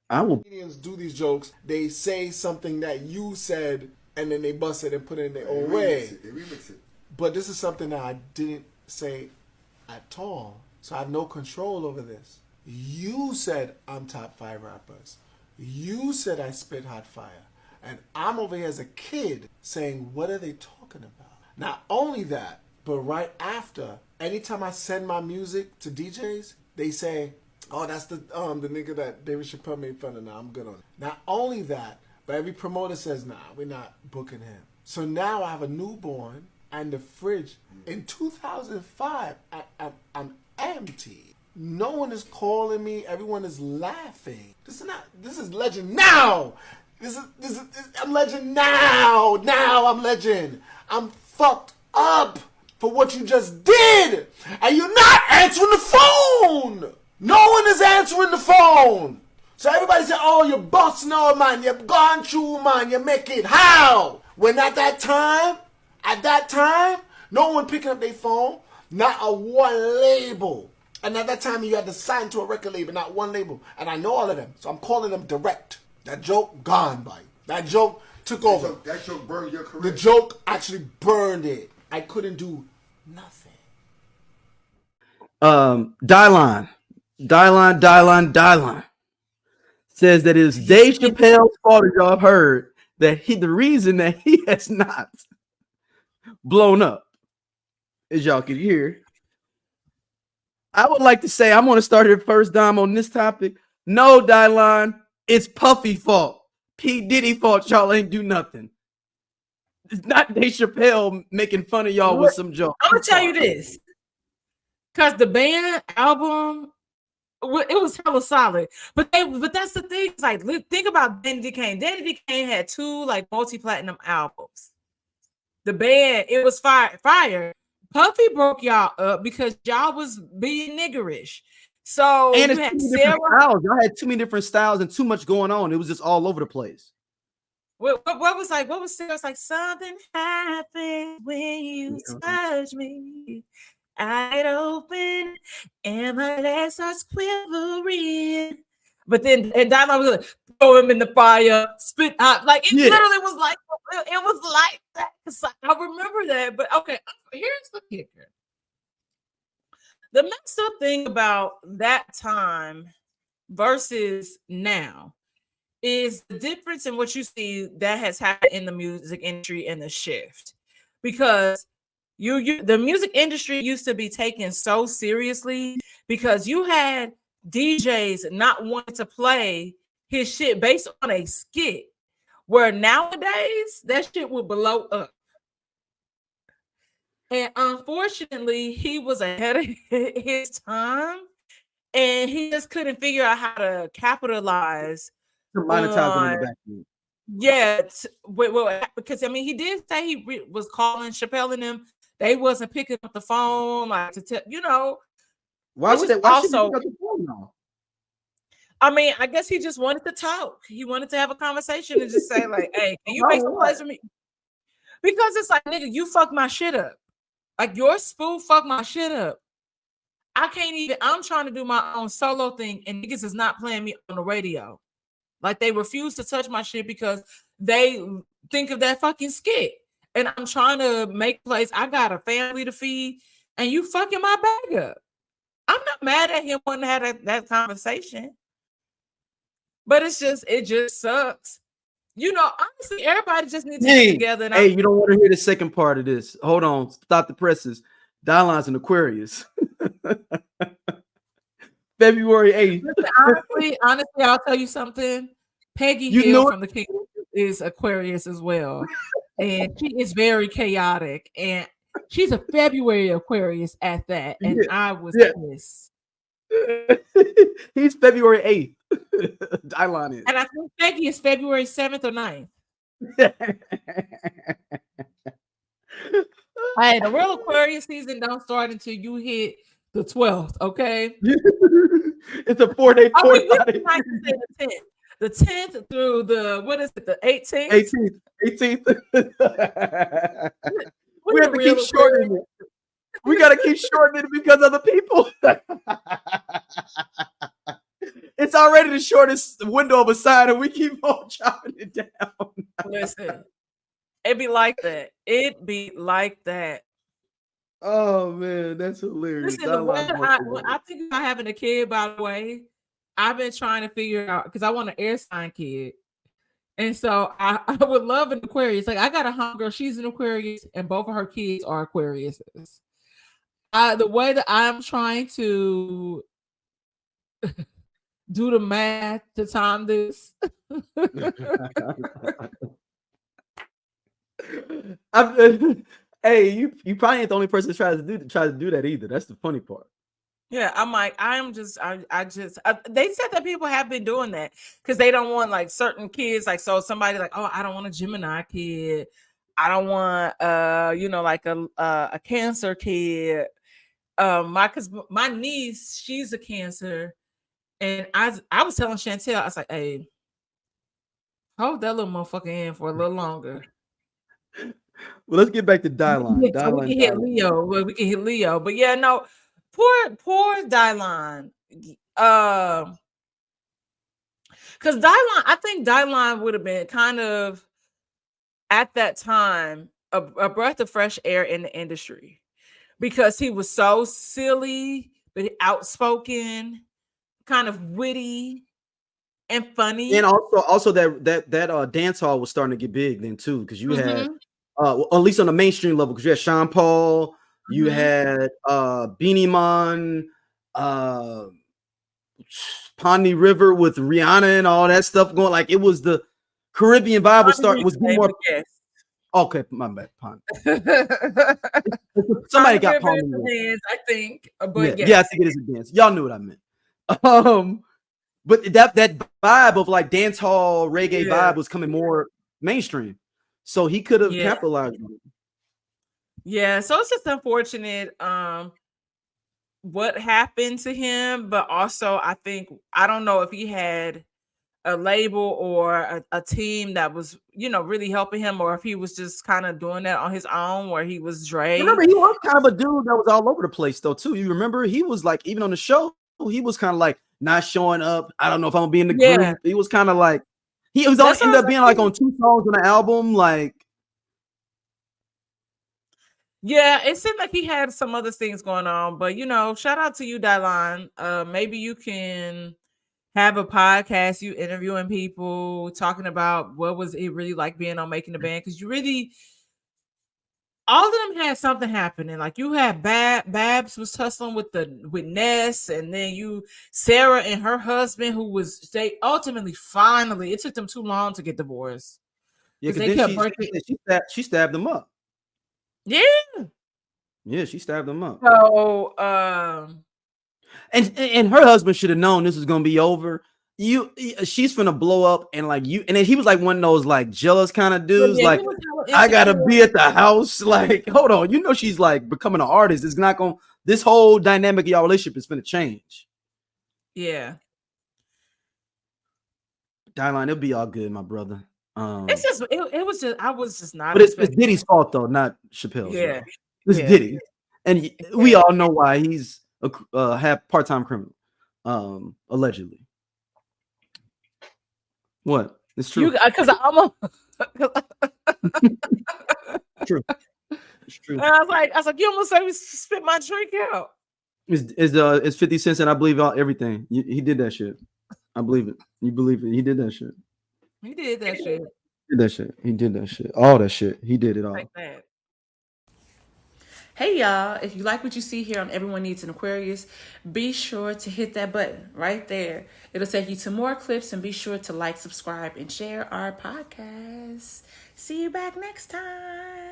I will. Comedians do these jokes. They say something that you said, and then they bust it and put it in their own way. They remix it. But this is something that I didn't say at all. So I have no control over this. You said I'm top 5 rappers. You said I spit hot fire. And I'm over here as a kid saying, what are they talking about? Not only that, but right after, anytime I send my music to DJs, they say, oh, that's the nigga that David Chapelle made fun of. Now I'm good on it. Not only that, but every promoter says, nah, we're not booking him. So now I have a newborn and the fridge. In 2005, I'm empty. No one is calling me. Everyone is laughing. This is legend now. I'm legend now. Now I'm legend. I'm fucked up for what you just did. And you're not answering the phone. No one is answering the phone. So everybody said, oh, you're busting out, man. You've gone through, man. You make it. How? When at that time, no one picking up their phone. Not a one label. And at that time, you had to sign to a record label, not one label. And I know all of them. So I'm calling them direct. That joke, gone by. That joke took over. That joke burned your career. The joke actually burned it. I couldn't do nothing. Dylan says that it's Dave Chappelle's fault, as y'all have heard, that the reason that he has not blown up, as y'all can hear. I would like to say, I'm going to start here first, Dom, on this topic. No, Dylan, it's Puffy fault. P. Diddy fault. Y'all ain't do nothing. It's not Dave Chappelle making fun of y'all with some jokes. I'm going to tell you this. Because the band album, it was hella solid. But that's the thing. It's like, think about Diddy Kane. Diddy Kane had 2 like multi-platinum albums. The band, it was fire. Puffy broke y'all up because y'all was being niggerish. So and you had Sarah. Y'all had too many different styles and too much going on. It was just all over the place. What was Sarah's like? Something happened when you touch me. I get open and my legs start quivering. But then Diamond was like, throw him in the fire, spit out. Like it literally was like that. I remember that. But okay, here's the kicker. The messed up thing about that time versus now is the difference in what you see that has happened in the music industry and the shift. Because the music industry used to be taken so seriously because you had DJs not wanting to play his shit based on a skit, where nowadays that shit would blow up. And unfortunately, he was ahead of his time, and he just couldn't figure out how to capitalize to monetize on the back end. Yeah, well, because I mean, he did say he was calling Chappelle and them. They wasn't picking up the phone, like to tell, you know. Why would they also? Pick up the phone now? I mean, I guess he just wanted to talk. He wanted to have a conversation and just say, like, "Hey, can you make some plays for me?" Because it's like, nigga, you fucked my shit up. Like your spoof fucked my shit up. I can't even. I'm trying to do my own solo thing, and niggas is not playing me on the radio. Like they refuse to touch my shit because they think of that fucking skit. And I'm trying to make plays. I got a family to feed, and you fucking my bag up. I'm not mad at him wanting to have that conversation. But it just sucks. You know, honestly, everybody just needs to get together. And you don't want to hear the second part of this. Hold on. Stop the presses. Dylan's an Aquarius. February 8th. Listen, honestly, I'll tell you something. Peggy Hill from the King is Aquarius as well. And she is very chaotic. And she's a February Aquarius at that. And I was pissed. He's February 8th. Dylan is. And I think Peggy is February 7th or 9th. Hey, the real Aquarius season don't start until you hit the 12th, okay? It's a 4-day the 10th. The 10th through the, what is it, the 18th? 18th. We have to keep shortening it. We got to keep shortening it because of the people. It's already the shortest window of a sign, and we keep on chopping it down. Listen, it be like that. It be like that. Oh man, that's hilarious. Listen, the way when I think about having a kid, by the way, I've been trying to figure out because I want an air sign kid. And so I would love an Aquarius. Like I got a homegirl, she's an Aquarius, and both of her kids are Aquariuses. The way that I'm trying to do the math to time this. Hey, you probably ain't the only person that tries to do that either. That's the funny part. Yeah, I'm like, I they said that people have been doing that because they don't want like certain kids, like so somebody like, oh, I don't want a Gemini kid, I don't want like a Cancer kid. Because my niece, she's a Cancer, and I was telling Chantel, I was like, hey, hold that little motherfucker in for a little longer. Well, let's get back to Dylan. We can hit Leo. Well, we can hit Leo, but yeah, no, poor Dylan. Because Dylan, I think Dylan would have been kind of at that time a breath of fresh air in the industry because he was so silly but outspoken, kind of witty and funny, and also that dance hall was starting to get big then too because you had at least on the mainstream level because you had Sean Paul, you had Beanie Man, Pawnee River with Rihanna and all that stuff going. Like it was the Caribbean vibe was getting more. Okay, my bad. Somebody got Pawnee. I think, but yeah, I think it is a dance. Y'all knew what I meant. But that vibe of like dance hall reggae vibe was coming more mainstream, so he could have capitalized on it. Yeah, so it's just unfortunate what happened to him, but also I think I don't know if he had a label or a team that was really helping him, or if he was just kind of doing that on his own, where he was Dre. Remember, he was kind of a dude that was all over the place though too. You remember he was like even on the show, he was kind of like not showing up. I don't know if I'm gonna be in the group. He was kind of like he was ended up being like on 2 songs on the album, like. Yeah, it seemed like he had some other things going on, but shout out to you, Dylan. Maybe you can have a podcast, you interviewing people, talking about what was it really like being on Making the Band, because all of them had something happening. Like you had Babs was tussling with Ness, and then Sarah and her husband, they ultimately finally, it took them too long to get divorced. Yeah, because she stabbed them up. Yeah, she stabbed him up. So, and her husband should have known this was gonna be over. She's finna blow up, and and then he was like one of those like jealous kind of dudes. Like, I gotta be at the house. Like, hold on, she's like becoming an artist. It's not gonna. This whole dynamic of y'all relationship is finna change. Yeah, Dylan, it'll be all good, my brother. It's just it was just I was just not. But it's Diddy's fault though, not Chappelle's. Yeah, it's Diddy, and we all know why he's a half part-time criminal, allegedly. What? It's true. Because I'm a true. It's true. And I was like, you almost said we spit my drink out. It's 50 cents, and I believe everything. He did that shit. I believe it. You believe it. He did that shit. He did that shit. He did that shit. All that shit. He did it all. Like that. Hey y'all, if you like what you see here on Everyone Needs an Aquarius, be sure to hit that button right there. It'll take you to more clips, and be sure to like, subscribe, and share our podcast. See you back next time.